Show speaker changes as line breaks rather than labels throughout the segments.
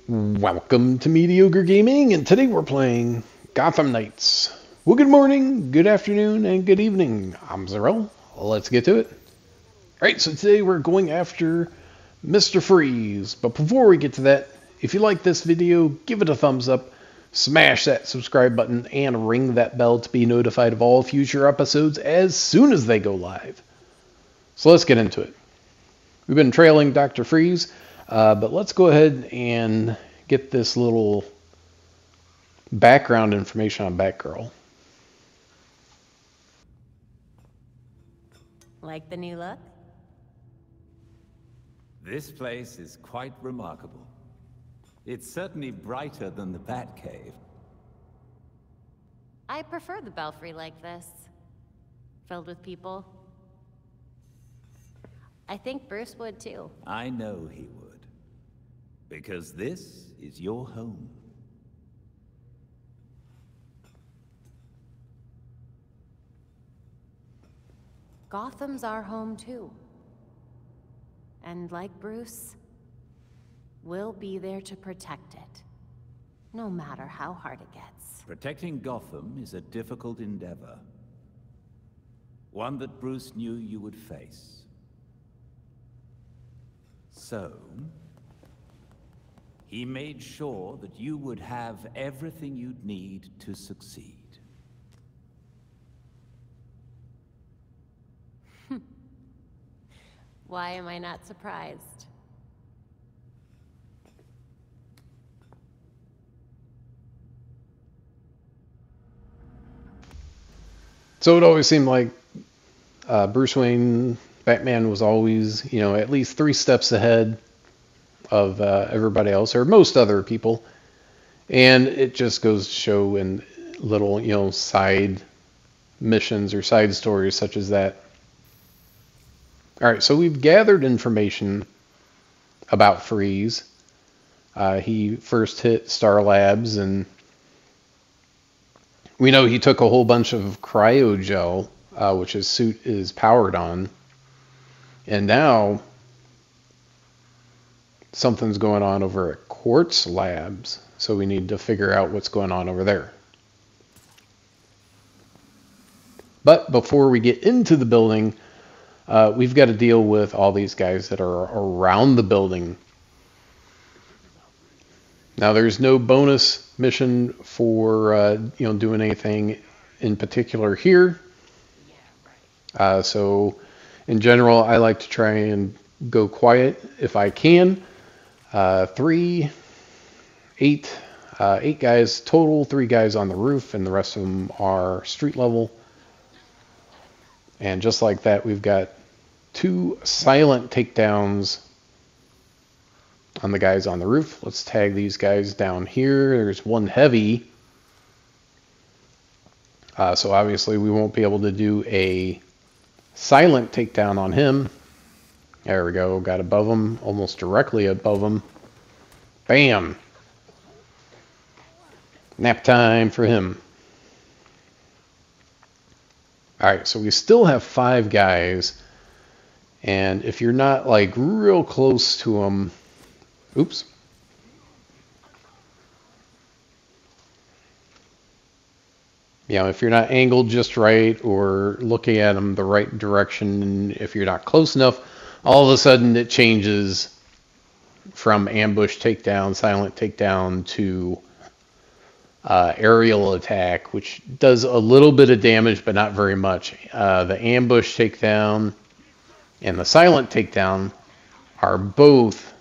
Welcome to Mediocre Gaming, and today we're playing Gotham Knights. Well, good morning, good afternoon, and good evening. I'm Zarel. Let's get to it. Alright, so today we're going after Mr. Freeze. But before we get to that, if you like this video, give it a thumbs up, smash that subscribe button, and ring that bell to be notified of all future episodes as soon as they go live. So let's get into it. We've been trailing Dr. Freeze. But let's go ahead and get this little background information on Batgirl.
Like the new look?
This place is quite remarkable. It's certainly brighter than the Batcave.
I prefer the Belfry like this. Filled with people. I think Bruce would too.
I know he would. Because this is your home.
Gotham's our home too. And like Bruce, we'll be there to protect it. No matter how hard it gets.
Protecting Gotham is a difficult endeavor. One that Bruce knew you would face. So, he made sure that you would have everything you'd need to succeed.
Why am I not surprised?
So it always seemed like Bruce Wayne, Batman was always, at least 3 steps ahead of everybody else, or most other people. And it just goes to show in little, side missions or side stories such as that. Alright, so we've gathered information about Freeze. He first hit Star Labs, and we know he took a whole bunch of cryogel, which his suit is powered on. And now something's going on over at Quartz Labs, so we need to figure out what's going on over there. But before we get into the building, we've got to deal with all these guys that are around the building. Now, there's no bonus mission for doing anything in particular here. So, in general, I like to try and go quiet if I can. 8 guys total, 3 guys on the roof, and the rest of them are street level. And just like that, we've got 2 silent takedowns on the guys on the roof. Let's tag these guys down here. There's 1 heavy. So obviously we won't be able to do a silent takedown on him. There we go. Got above him, almost directly above him. Bam! Nap time for him. Alright, so we still have 5 guys. And if you're not like real close to them, oops. If you're not angled just right or looking at them the right direction, if you're not close enough, all of a sudden it changes from ambush takedown, silent takedown to aerial attack, which does a little bit of damage, but not very much. The ambush takedown and the silent takedown are both,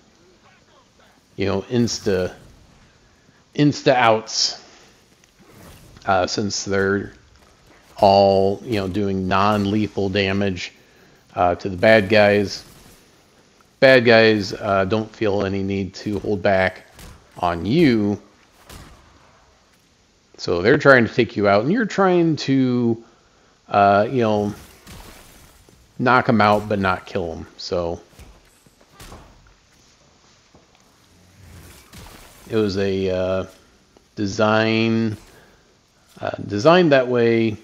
insta outs, since they're all, doing non-lethal damage to the bad guys. Bad guys don't feel any need to hold back on you. So they're trying to take you out, and you're trying to, knock them out but not kill them. So it was a designed that way,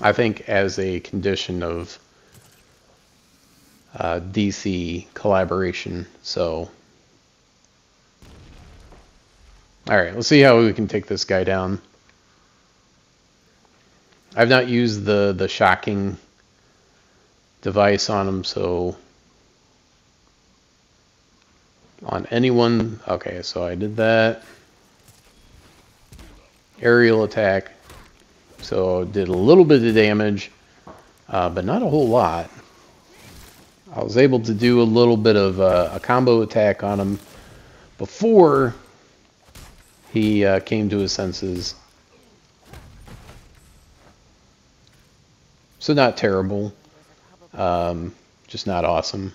I think, as a condition of DC collaboration. So Alright, let's see how we can take this guy down. I've not used the shocking device on him, so on anyone. Okay, so I did that. Aerial attack. So did a little bit of damage, but not a whole lot. I was able to do a little bit of a combo attack on him before he came to his senses. So not terrible, just not awesome.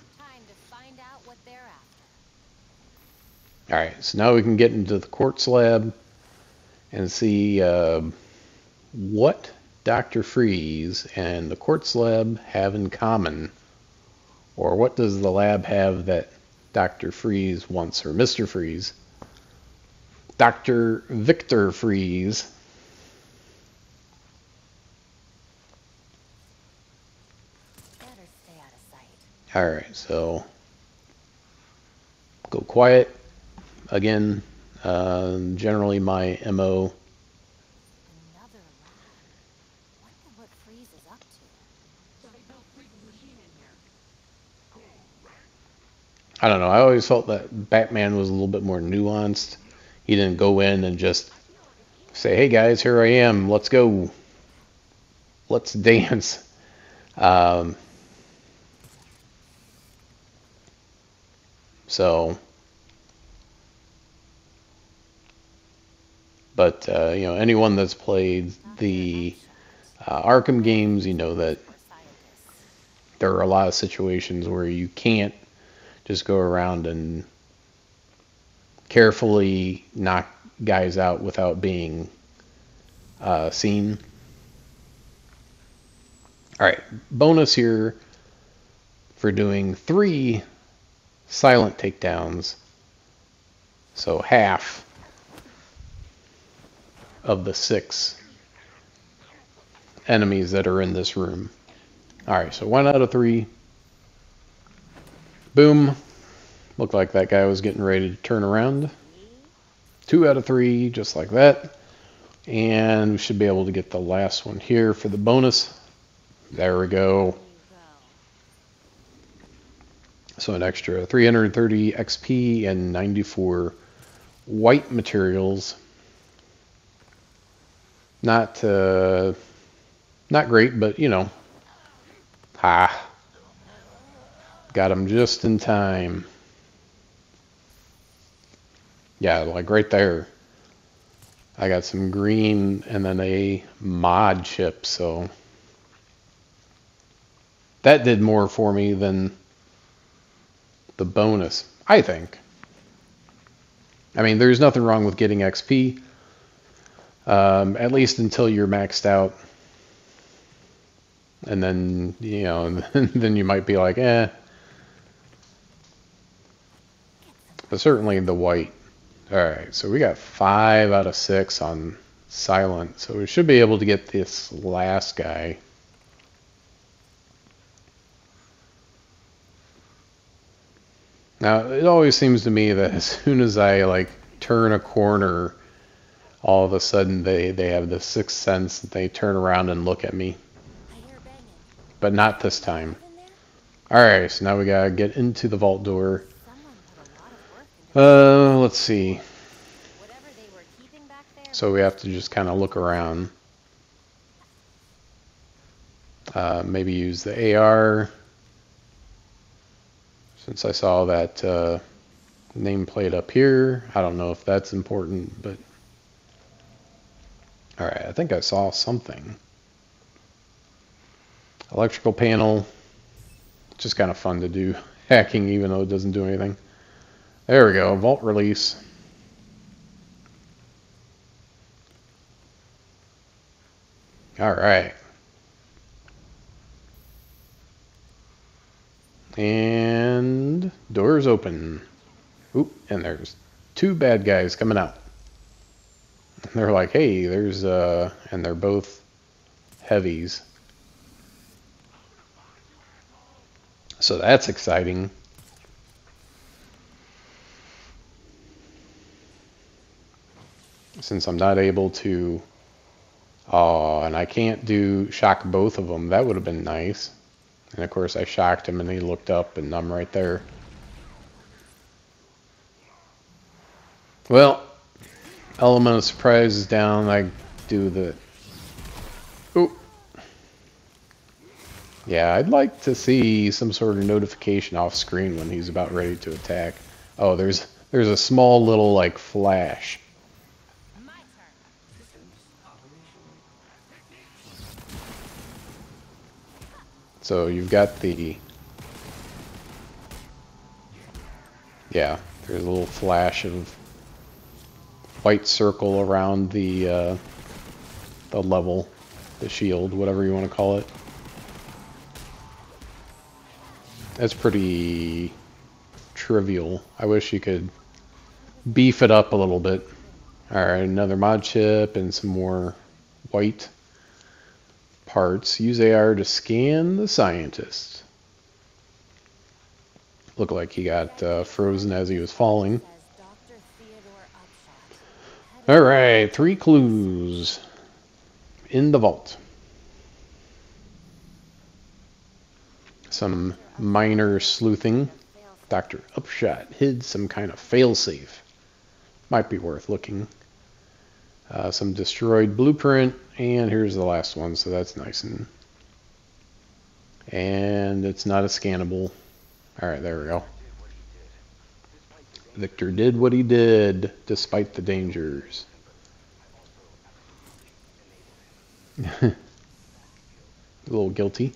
Alright, so now we can get into the quartz lab and see what Dr. Freeze and the quartz lab have in common. Or what does the lab have that Dr. Freeze wants, or Mr. Freeze? Dr. Victor Freeze. Alright, so go quiet. Again, generally my MO. I don't know, I always felt that Batman was a little bit more nuanced. He didn't go in and just say, hey guys, here I am, let's go. Let's dance. But you know, anyone that's played the Arkham games, you know that there are a lot of situations where you can't just go around and carefully knock guys out without being seen. Alright, bonus here for doing 3 silent takedowns. So half of the 6 enemies that are in this room. Alright, so 1 out of 3. Boom. Looked like that guy was getting ready to turn around. 2 out of 3, just like that. And we should be able to get the last one here for the bonus. There we go. So an extra 330 XP and 94 white materials. Not great, but you know. Ha. Got him just in time. Yeah, like right there. I got some green and then a mod chip, so that did more for me than the bonus, I think. I mean, there's nothing wrong with getting XP, at least until you're maxed out. And then, you know, then you might be like, eh. But certainly the white. Alright, so we got 5 out of 6 on silent. So we should be able to get this last guy. Now, it always seems to me that as soon as I, like, turn a corner, all of a sudden they have the sixth sense that they turn around and look at me. But not this time. Alright, so now we gotta get into the vault door. Let's see. So we have to just kind of look around. Maybe use the AR. Since I saw that nameplate up here. I don't know if that's important, but... Alright, I think I saw something. Electrical panel. Just kind of fun to do hacking even though it doesn't do anything. There we go, vault release. Alright. And doors open. Oop, and there's 2 bad guys coming out. And they're like, hey, there's and they're both heavies. So that's exciting. since I'm not able to... Oh, and I can't do shock both of them. That would have been nice. And of course I shocked him and he looked up and I'm right there. Well, element of surprise is down. I do the... Ooh. Yeah, I'd like to see some sort of notification off screen when he's about ready to attack. Oh, there's a small little like flash. So you've got the... Yeah, there's a little flash of white circle around the level, the shield, whatever you want to call it. That's pretty trivial. I wish you could beef it up a little bit. Alright, another mod chip and some more white parts. Use AR to scan the scientist. Looked like he got frozen as he was falling. Alright, 3 clues in the vault. Some minor sleuthing. Dr. Upshot hid some kind of failsafe. Might be worth looking. Some destroyed blueprint, and here's the last one, so that's nice. And it's not a scannable. Alright, there we go. Victor did what he did, despite the dangers. A little guilty.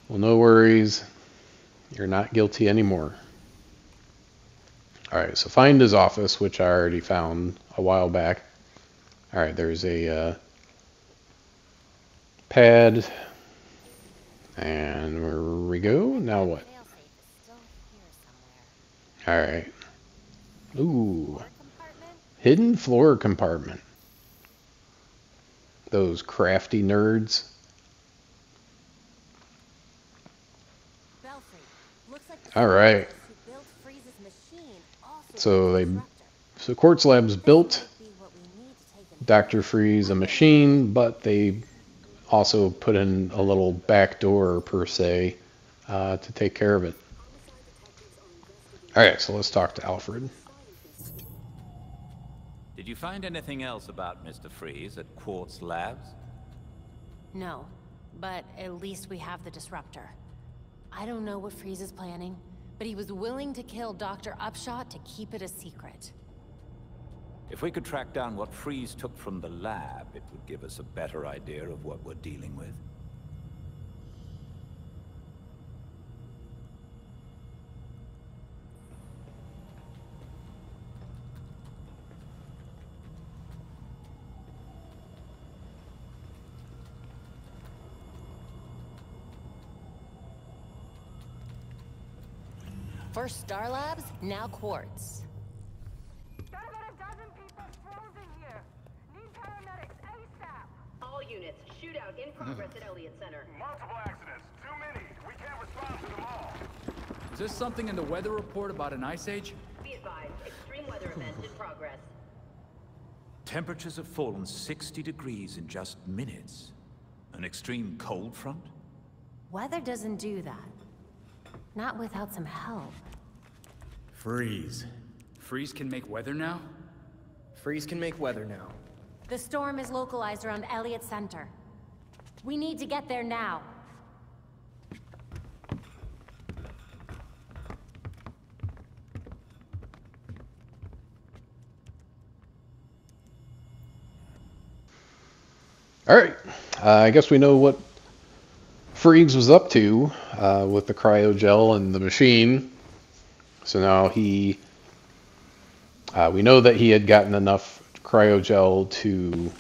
Well, no worries. You're not guilty anymore. Alright, so find his office, which I already found a while back. Alright, there's a pad. And where we go? Now what? Alright. Ooh. Hidden floor compartment. Those crafty nerds. Alright. So Quartz Labs built Dr. Freeze a machine, but they also put in a little back door, per se, to take care of it. Alright, so let's talk to Alfred.
Did you find anything else about Mr. Freeze at Quartz Labs?
No, but at least we have the disruptor. I don't know what Freeze is planning, but he was willing to kill Dr. Upshot to keep it a secret.
If we could track down what Freeze took from the lab, it would give us a better idea of what we're dealing with.
First Star Labs, now Quartz.
Got about a dozen people frozen here. Need paramedics ASAP.
All units, shootout in progress at Elliott Center.
Multiple accidents. Too many. We can't respond to them all.
Is there something in the weather report about an ice age?
Be advised, extreme weather event in progress.
Temperatures have fallen 60 degrees in just minutes. An extreme cold front?
Weather doesn't do that. Not without some help.
Freeze.
Freeze can make weather now?
Freeze can make weather now.
The storm is localized around Elliott Center. We need to get there now.
Alright, I guess we know what Freeze was up to with the cryogel and the machine. So now we know that he had gotten enough cryogel to,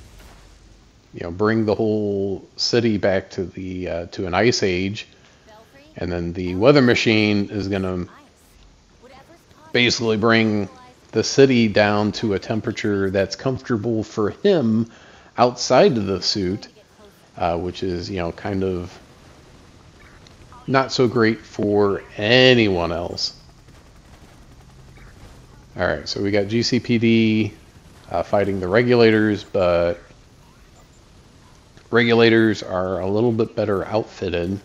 bring the whole city back to the to an ice age, and then the weather machine is gonna basically bring the city down to a temperature that's comfortable for him outside of the suit, which is kind of not so great for anyone else. Alright, so we got GCPD fighting the regulators, but regulators are a little bit better outfitted.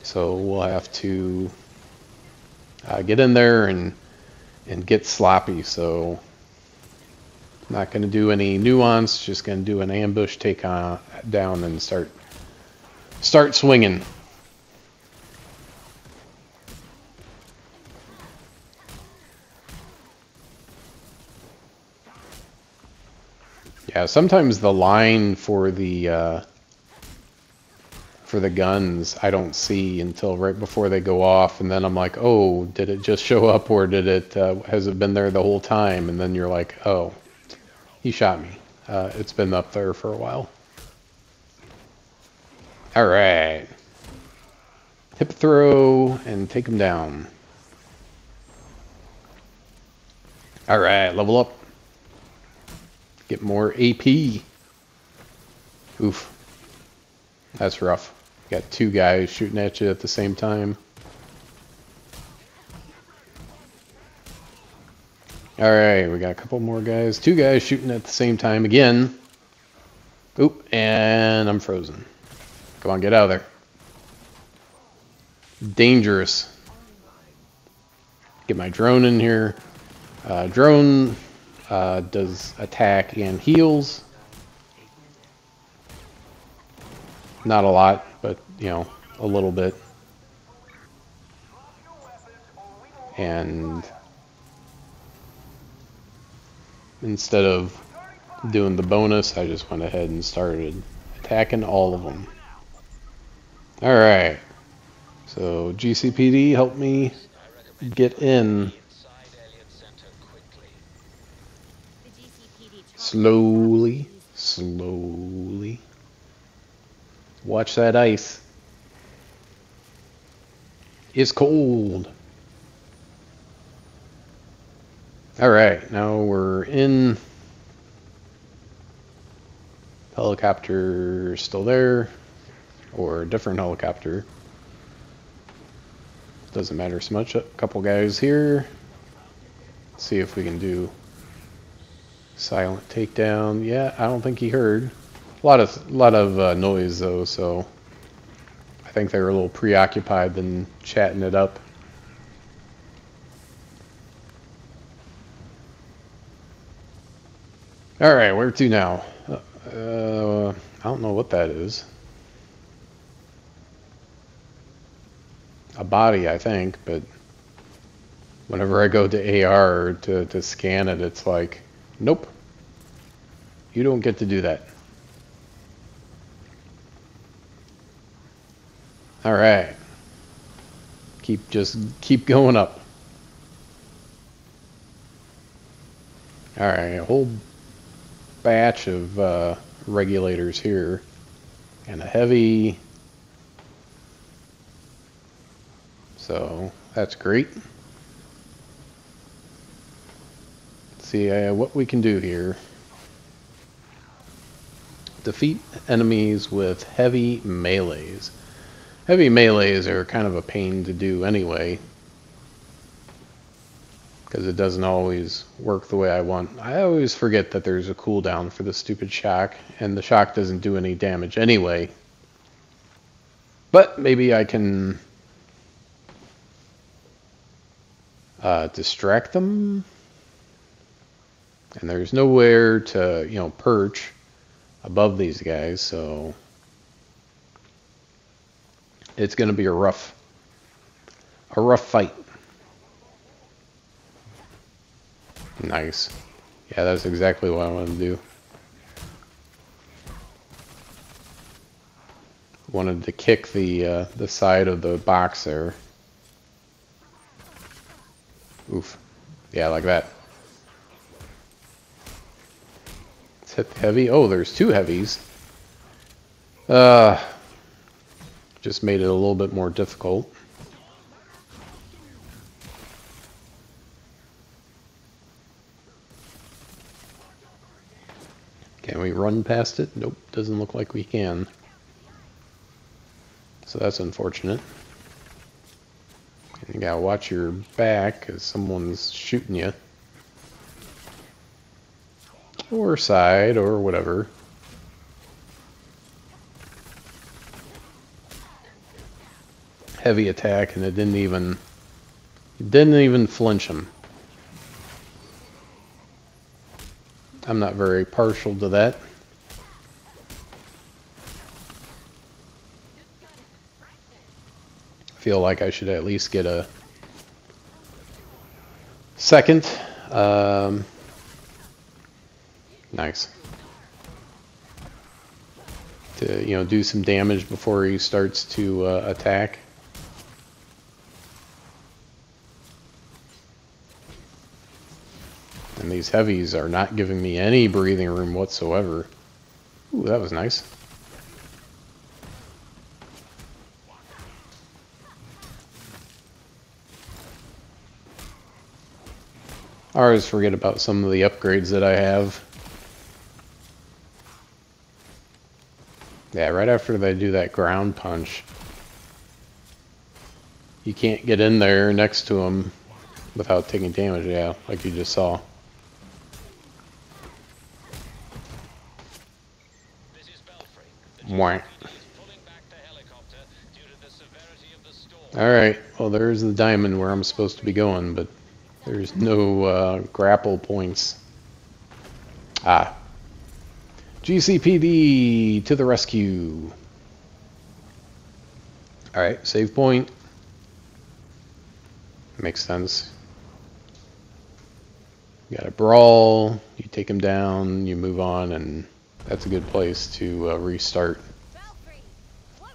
So we'll have to get in there and get sloppy. So not going to do any nuance, just going to do an ambush, take down, and start swinging. Yeah, sometimes the line for the guns I don't see until right before they go off, and then I'm like, oh, did it just show up, or did it has it been there the whole time? And then you're like, oh, he shot me. It's been up there for a while. All right, hip throw and take him down. All right, level up. Get more AP. Oof. That's rough. Got two guys shooting at you at the same time. Alright, we got a couple more guys. Two guys shooting at the same time again. Oop, and I'm frozen. Come on, get out of there. Dangerous. Get my drone in here. Drone does attack and heals. Not a lot, but, you know, a little bit. And instead of doing the bonus, I just went ahead and started attacking all of them. Alright. So GCPD, help me get in. Slowly, slowly. Watch that ice. It's cold. Alright, now we're in. Helicopter still there. Or a different helicopter. Doesn't matter so much. A couple guys here. Let's see if we can do silent takedown. Yeah, I don't think he heard. A lot of noise though, so I think they were a little preoccupied than chatting it up. All right, where to now? I don't know what that is. A body, I think, but whenever I go to AR to scan it, it's like, nope, you don't get to do that. All right. Just keep going up. All right, a whole batch of regulators here, and a heavy. So that's great. Let's see what we can do here. Defeat enemies with heavy melees. Heavy melees are kind of a pain to do anyway, because it doesn't always work the way I want. I always forget that there's a cooldown for the stupid shock, and the shock doesn't do any damage anyway. But maybe I can distract them, and there's nowhere to, you know, perch above these guys, so it's going to be a rough fight. Nice. Yeah, that's exactly what I want to do. Wanted to kick the side of the box there. Oof. Yeah, like that. Let's hit the heavy. Oh, there's two heavies. Just made it a little bit more difficult. Can we run past it? Nope, doesn't look like we can. So that's unfortunate. And you gotta watch your back because someone's shooting you. or side or whatever. Heavy attack, and it didn't even flinch him. I'm not very partial to that. Feel like I should at least get a second. Nice. To, you know, do some damage before he starts to attack. And these heavies are not giving me any breathing room whatsoever. Ooh, that was nice. I always forget about some of the upgrades that I have. Yeah, right after they do that ground punch, you can't get in there next to them without taking damage, yeah, like you just saw. Wah. Alright, well there's the diamond where I'm supposed to be going, but there's no grapple points. Ah. GCPD to the rescue. Alright, save point. Makes sense. You got a brawl, you take him down, you move on, and that's a good place to restart.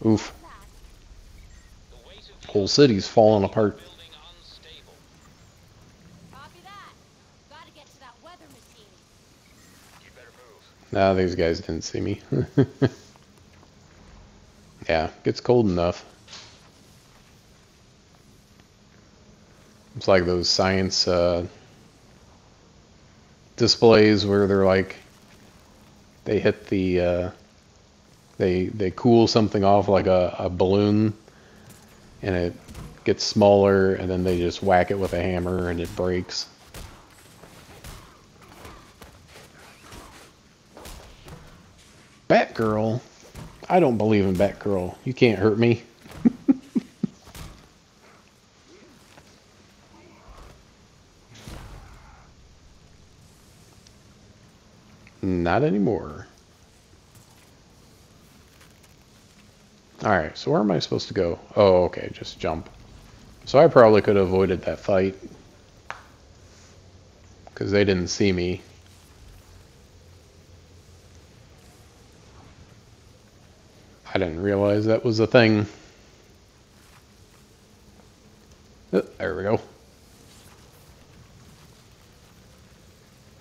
Oof. Whole city's falling apart. Nah, these guys didn't see me. Yeah, gets cold enough. It's like those science displays where they're like, they hit the, they cool something off like a balloon, and it gets smaller, and then they just whack it with a hammer and it breaks. Batgirl? I don't believe in Batgirl. You can't hurt me. Not anymore. Alright, so where am I supposed to go? Oh, okay, just jump. So I probably could have avoided that fight, because they didn't see me. I didn't realize that was a thing. Oh, there we go.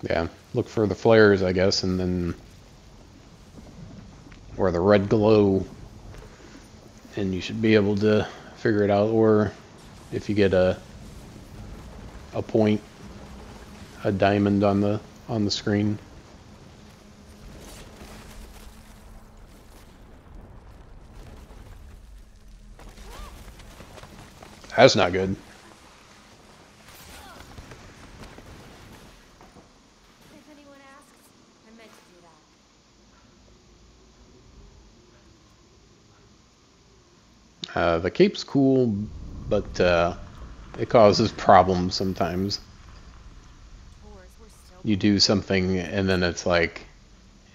Yeah, look for the flares, I guess, and then... or the red glow. And you should be able to figure it out, or if you get a point, a diamond on the screen. That's not good.
If anyone asks, I meant to do that.
The cape's cool, but it causes problems sometimes. You do something and then it's like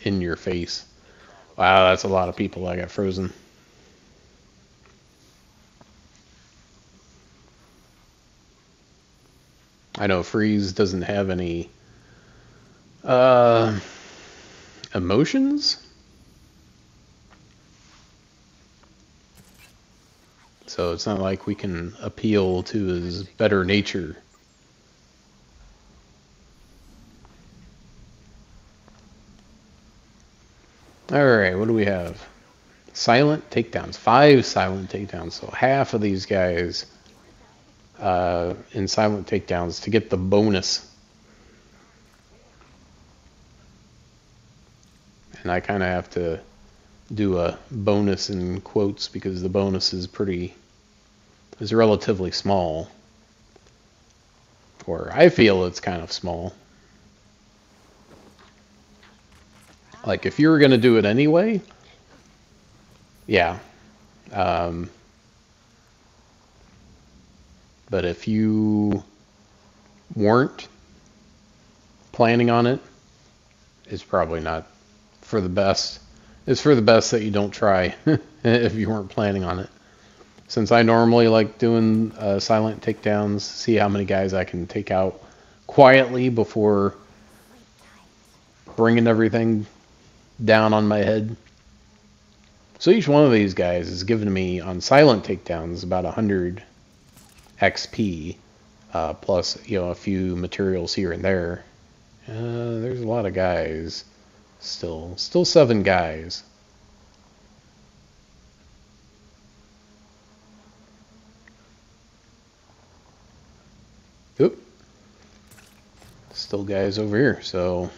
in your face. Wow, that's a lot of people that got frozen. I know Freeze doesn't have any emotions. So it's not like we can appeal to his better nature. Alright, what do we have? Silent takedowns. 5 silent takedowns. So half of these guys in silent takedowns to get the bonus. And I kind of have to do a bonus in quotes because the bonus is relatively small. Or I feel it's kind of small. Like, if you were going to do it anyway, yeah. But if you weren't planning on it, it's probably not for the best. It's for the best that you don't try if you weren't planning on it. Since I normally like doing silent takedowns, see how many guys I can take out quietly before bringing everything down on my head. So each one of these guys is giving me on silent takedowns about 100 XP, plus a few materials here and there. There's a lot of guys. Still 7 guys. Oop. Still guys over here, so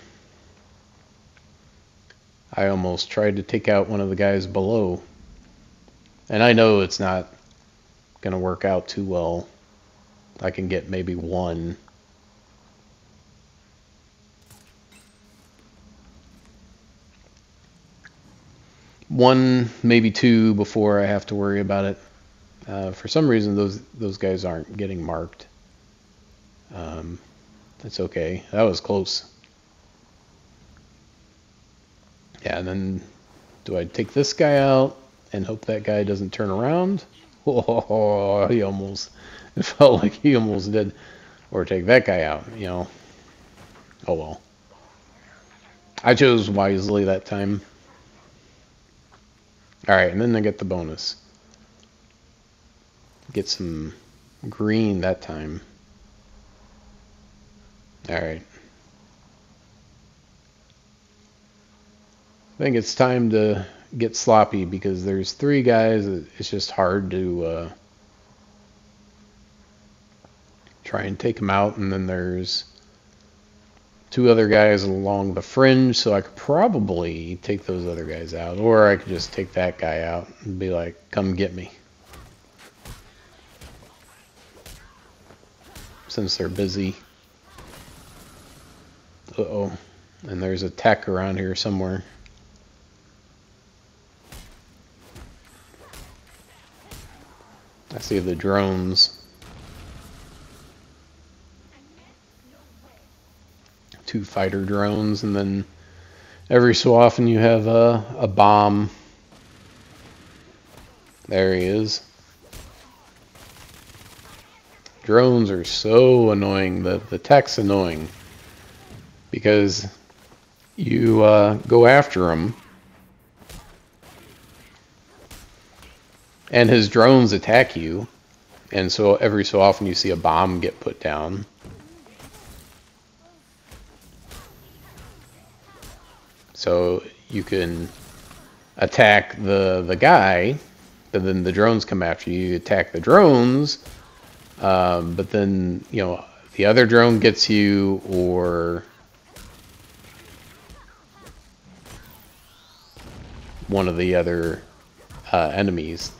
I almost tried to take out one of the guys below. And I know it's not going to work out too well. I can get maybe one. One, maybe two before I have to worry about it. For some reason, those guys aren't getting marked. That's okay. That was close. Yeah, and then do I take this guy out and hope that guy doesn't turn around? Oh, it felt like he almost did. Or take that guy out, Oh well. I chose wisely that time. Alright, and then I get the bonus. Get some green that time. Alright. I think it's time to get sloppy because there's 3 guys that it's just hard to try and take them out, and then there's 2 other guys along the fringe, so I could probably take those other guys out, or I could just take that guy out and be like, come get me. Since they're busy. Uh-oh. And there's a tech around here somewhere. I see the drones. 2 fighter drones, and then every so often you have a bomb. There he is. Drones are so annoying. The tech's annoying because you go after him, and his drones attack you, and so every so often you see a bomb get put down. So you can attack the guy, but then the drones come after you. You attack the drones, but then the other drone gets you, or one of the other enemies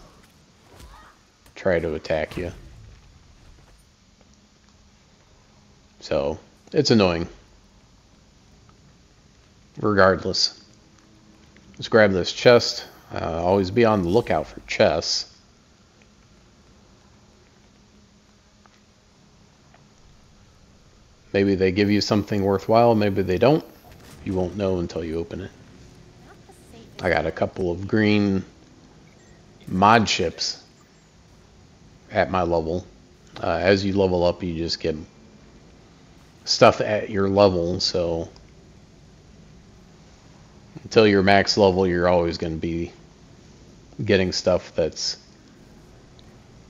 try to attack you. So it's annoying. Regardless, let's grab this chest. Always be on the lookout for chests. Maybe they give you something worthwhile, maybe they don't. You won't know until you open it. I got a couple of green mod ships at my level. As you level up, you just get stuff at your level, so until you're max level, you're always going to be getting stuff that's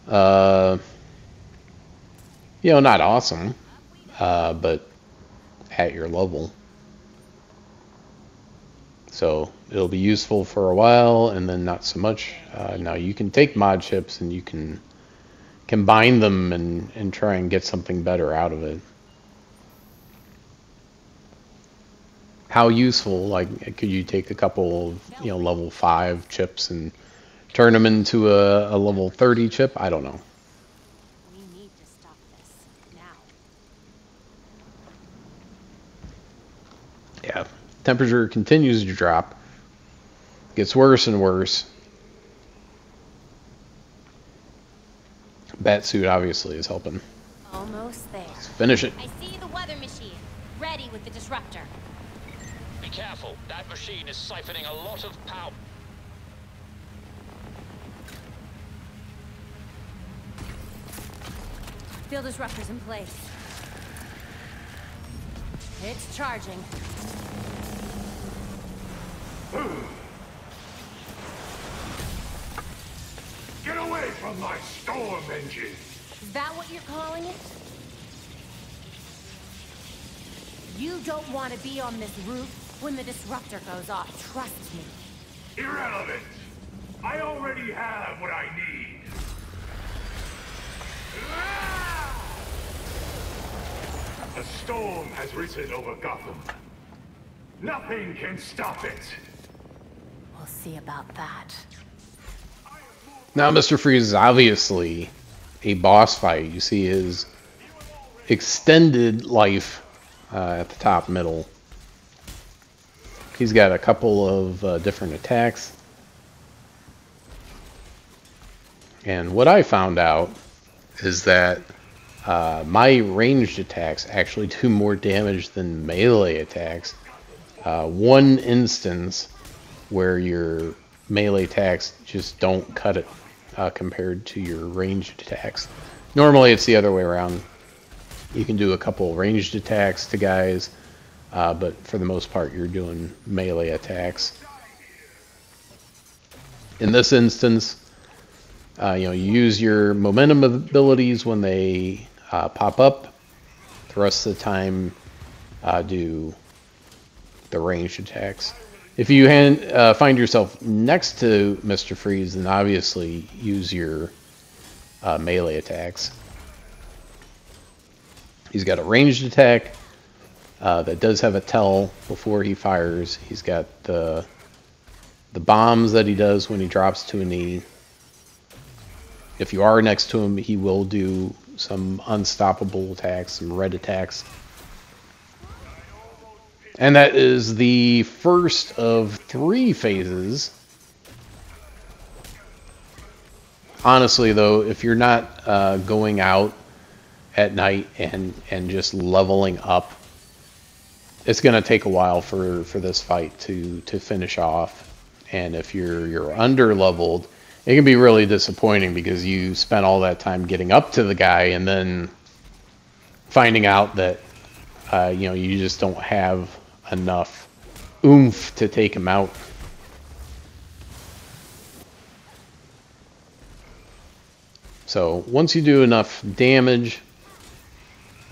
not awesome, but at your level. So it'll be useful for a while, and then not so much. Now you can take mod ships and you can combine them and try and get something better out of it. How useful, like, could you take a couple of, level 5 chips and turn them into a level 30 chip? I don't know.
We need to stop this now.
Yeah, temperature continues to drop. Gets worse and worse. Batsuit obviously is helping.
Almost there.
Let's finish it.
I see the weather machine. Ready with the disruptor.
Be careful. That machine is siphoning a lot of power.
Field disruptors in place. It's charging.
Get away from my storm engine!
Is that what you're calling it? You don't want to be on this roof when the disruptor goes off, trust me.
Irrelevant! I already have what I need! A storm has risen over Gotham. Nothing can stop it!
We'll see about that.
Now Mr. Freeze is obviously a boss fight. You see his extended life at the top middle. He's got a couple of different attacks. And what I found out is that my ranged attacks actually do more damage than melee attacks. One instance where your melee attacks just don't cut it compared to your ranged attacks. Normally it's the other way around. You can do a couple ranged attacks to guys, but for the most part you're doing melee attacks. In this instance, you use your momentum abilities when they pop up. The rest of the time, do the ranged attacks. If you find yourself next to Mr. Freeze, then obviously use your melee attacks. He's got a ranged attack that does have a tell before he fires. He's got the bombs that he does when he drops to a knee. If you are next to him, he will do some unstoppable attacks, some red attacks. And that is the first of 3 phases. Honestly, though, if you're not going out at night and just leveling up, it's going to take a while for this fight to finish off. And if you're under leveled, it can be really disappointing because you spent all that time getting up to the guy and then finding out that you just don't have enough oomph to take him out. So once you do enough damage,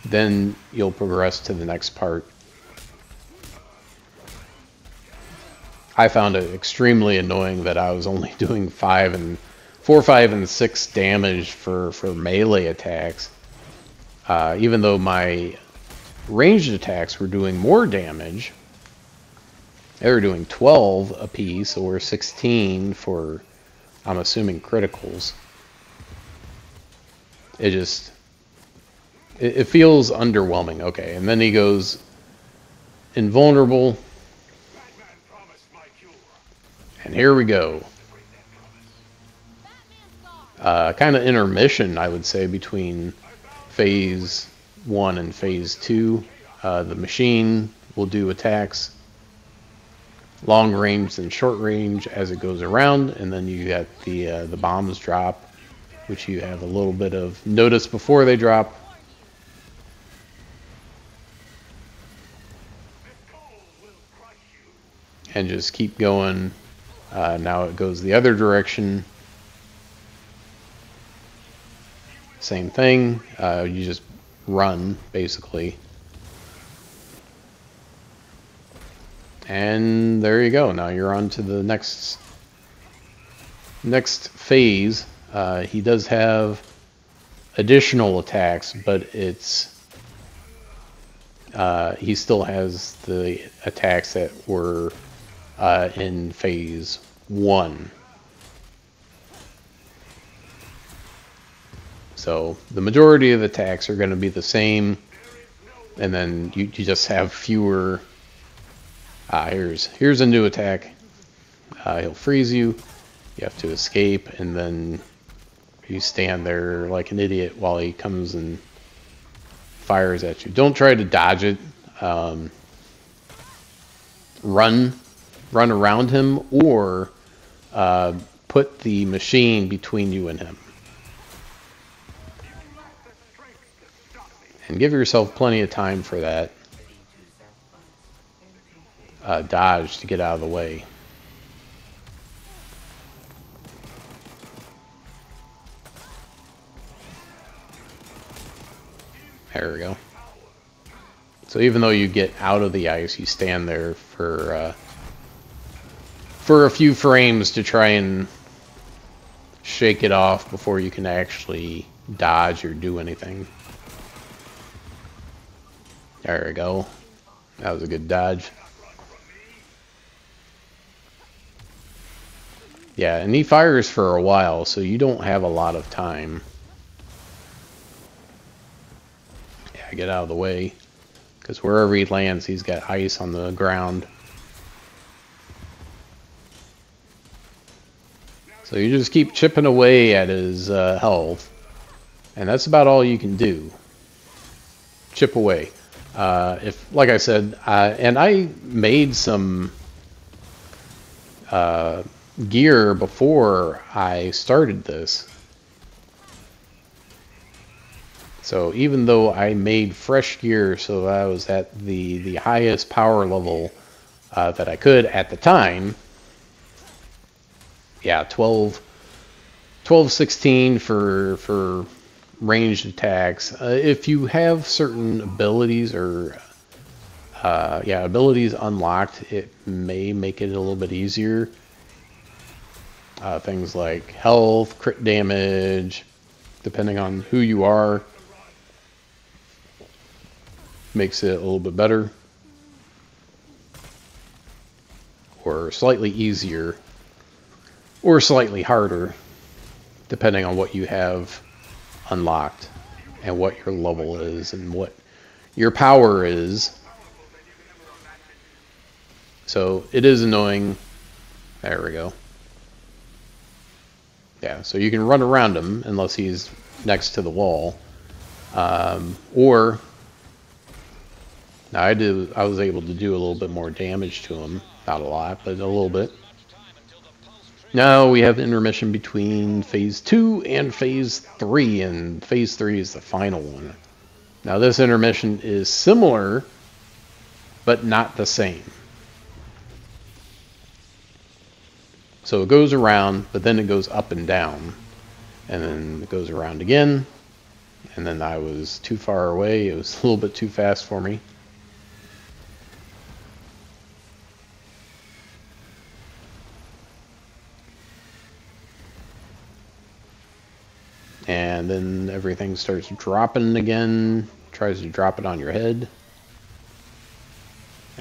then you'll progress to the next part. I found it extremely annoying that I was only doing 4, 5, and 6 damage for melee attacks, even though my ranged attacks were doing more damage. They were doing 12 apiece, or 16 for, I'm assuming, criticals. It feels underwhelming. Okay, and then he goes invulnerable. And here we go. Kind of intermission, I would say, between phase 1 and phase 2. The machine will do attacks, long range and short range as it goes around, and then you got the bombs drop, which you have a little bit of notice before they drop. And just keep going. Now it goes the other direction. Same thing. You just run, basically. And there you go. Now you're on to the next phase. He does have additional attacks, but he still has the attacks that were in phase 1. So the majority of attacks are going to be the same, and then you just have fewer Here's a new attack. He'll freeze you. You have to escape, and then you stand there like an idiot while he comes and fires at you. Don't try to dodge it. Run around him, or put the machine between you and him. And give yourself plenty of time for that dodge to get out of the way. There we go. So even though you get out of the ice, you stand there for a few frames to try and shake it off before you can actually dodge or do anything. There we go. That was a good dodge. Yeah, and he fires for a while, so you don't have a lot of time. Yeah, get out of the way. Because wherever he lands, he's got ice on the ground. So you just keep chipping away at his health. And that's about all you can do. Chip away. Like I said, and I made some gear before I started this. So even though I made fresh gear so that I was at the highest power level that I could at the time, yeah, 16 for ranged attacks. If you have certain abilities or abilities unlocked, it may make it a little bit easier. Things like health, crit damage, depending on who you are, makes it a little bit better or slightly easier or slightly harder, depending on what you have unlocked and what your level is and what your power is. So it is annoying. There we go. Yeah, so you can run around him unless he's next to the wall. Or now I was able to do a little bit more damage to him. Not a lot, but a little bit. Now we have intermission between Phase 2 and Phase 3, and Phase 3 is the final one. Now this intermission is similar, but not the same. So it goes around, but then it goes up and down. And then it goes around again. And then I was too far away. It was a little bit too fast for me. And then everything starts dropping again. Tries to drop it on your head.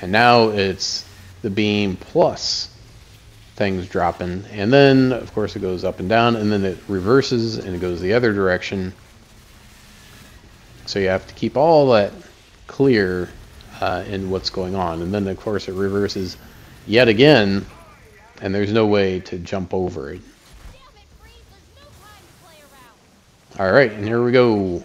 And now it's the beam plus things dropping. And then, of course, it goes up and down. And then it reverses and it goes the other direction. So you have to keep all that clear in what's going on. And then, of course, it reverses yet again. And there's no way to jump over it. Alright, and here we go.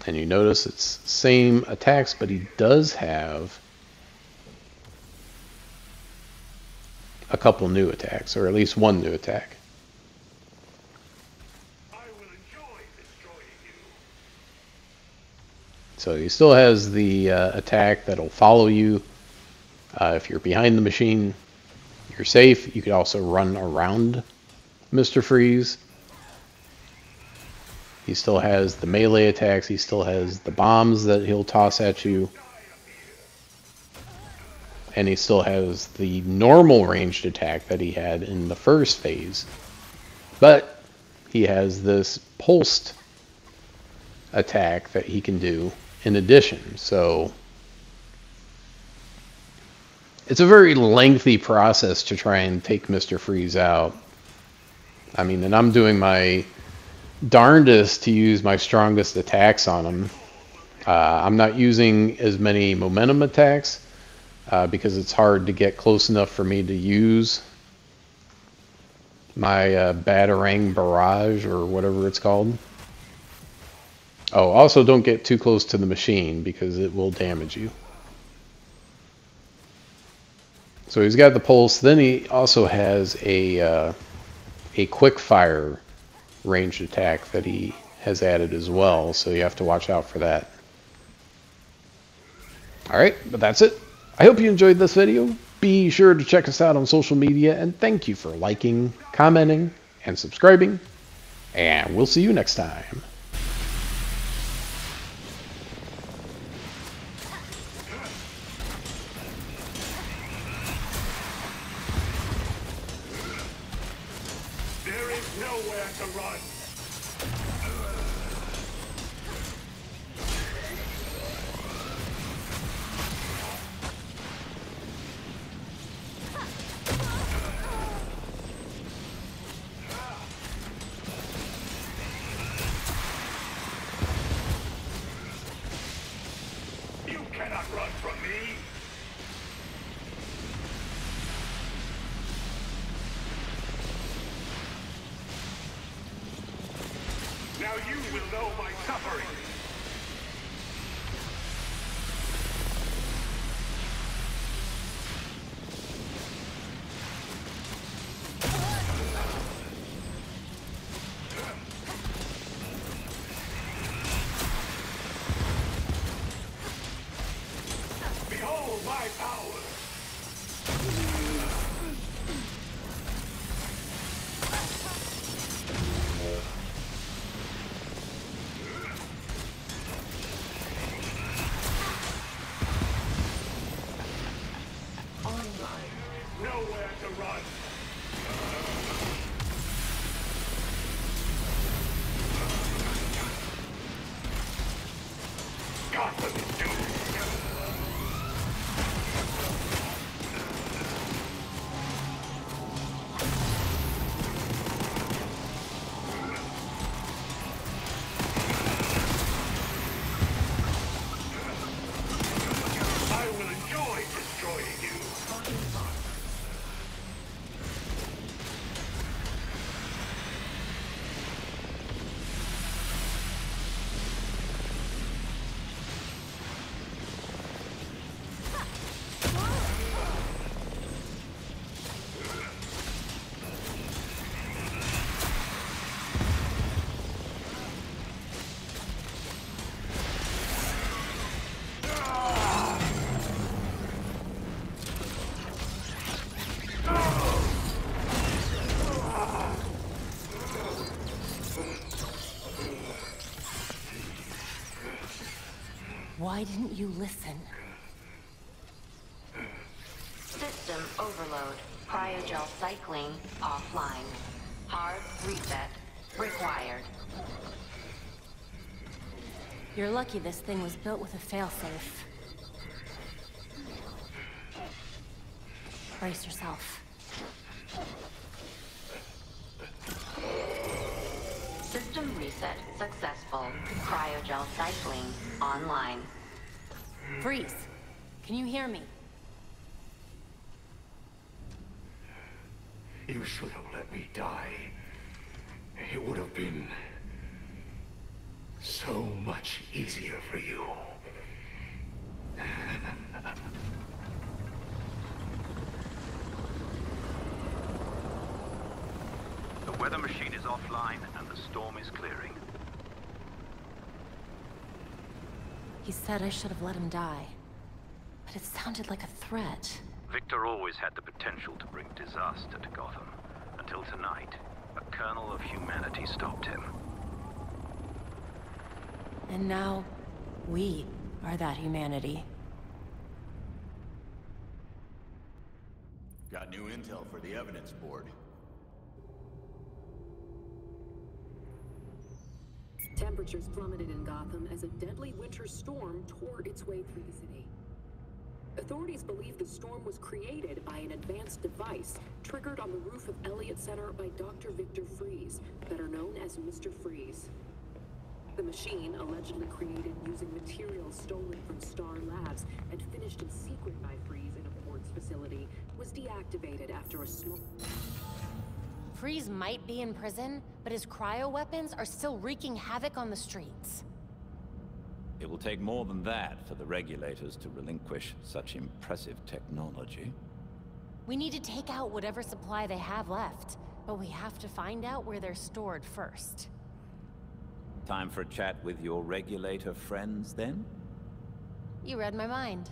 And you notice it's same attacks, but he does have a couple new attacks, or at least one new attack. So he still has the attack that'll follow you. If you're behind the machine, you're safe. You could also run around Mr. Freeze. He still has the melee attacks. He still has the bombs that he'll toss at you. And he still has the normal ranged attack that he had in the first phase. But he has this pulsed attack that he can do in addition. So it's a very lengthy process to try and take Mr. Freeze out. I mean, and I'm doing my darndest to use my strongest attacks on him. I'm not using as many momentum attacks because it's hard to get close enough for me to use my Batarang Barrage or whatever it's called. Oh, also don't get too close to the machine because it will damage you. So he's got the pulse. Then he also has a quick fire ranged attack that he has added as well. So you have to watch out for that. Alright, but that's it. I hope you enjoyed this video. Be sure to check us out on social media, and thank you for liking, commenting, and subscribing. And we'll see you next time.
There is nowhere to run. You cannot run from me. Now you will know my suffering. Behold my power. Nowhere to run. Gotham is doomed. I will enjoy destroying you.
Why didn't you listen?
System overload. Cryogel cycling offline. Hard reset required.
You're lucky this thing was built with a failsafe. Brace yourself.
System reset successful. Cryogel cycling online.
Freeze! Can you hear me?
You should have let me die. It would have been so much easier for you.
The weather machine is offline and the storm is clearing.
He said I should have let him die. But it sounded like a threat.
Victor always had the potential to bring disaster to Gotham. Until tonight, a kernel of humanity stopped him.
And now, we are that humanity.
Got new intel for the evidence board.
Temperatures plummeted in Gotham as a deadly winter storm tore its way through the city. Authorities believe the storm was created by an advanced device triggered on the roof of Elliott Center by Dr. Victor Fries, better known as Mr. Freeze. The machine, allegedly created using materials stolen from Star Labs and finished in secret by Freeze in a ports facility, was deactivated after a small...
Freeze might be in prison, but his cryo weapons are still wreaking havoc on the streets.
It will take more than that for the regulators to relinquish such impressive technology.
We need to take out whatever supply they have left, but we have to find out where they're stored first.
Time for a chat with your regulator friends, then?
You read my mind.